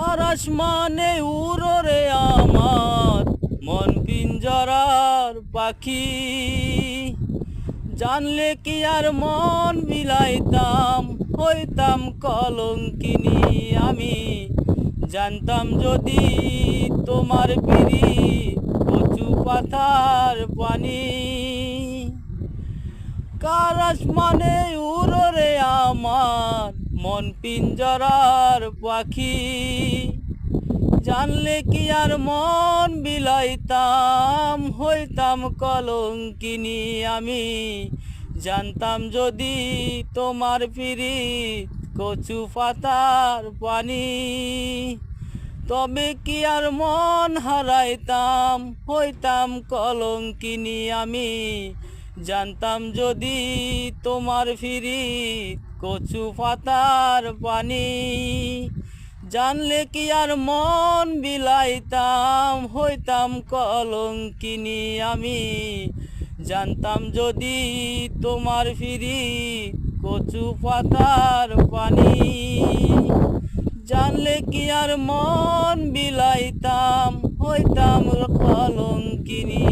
আর আসমানে উড়ো রে আমার মন পিঞ্জরার পাখি। জানলে কি আর মন বিলাইতাম, হইতাম কলঙ্কিনী আমি। জানতাম যদি তোমার পিড়ি কচু পাতার পানি। কার আসমানে উড়ো রে আমার মন পিঞ্জরার পাখি। জানলে কি আর মন বিলাইতাম, হইতাম কলঙ্কিনী আমি। জানতাম যদি তোমার পিরিত কচু পাতার পানি। তবে কি আর মন হারাইতাম, হইতাম কলঙ্কিনী আমি। জানতাম যদি তোমার পিরিত কচু পাতার পানি। জানলে কি আর মন বিলাইতাম, হইতাম কলঙ্কিনী আমি। জানতাম যদি তোমার পিরিত কচু পাতার পানি। জানলে কি আর মন বিলাইতাম, হইতাম কলঙ্কিনী।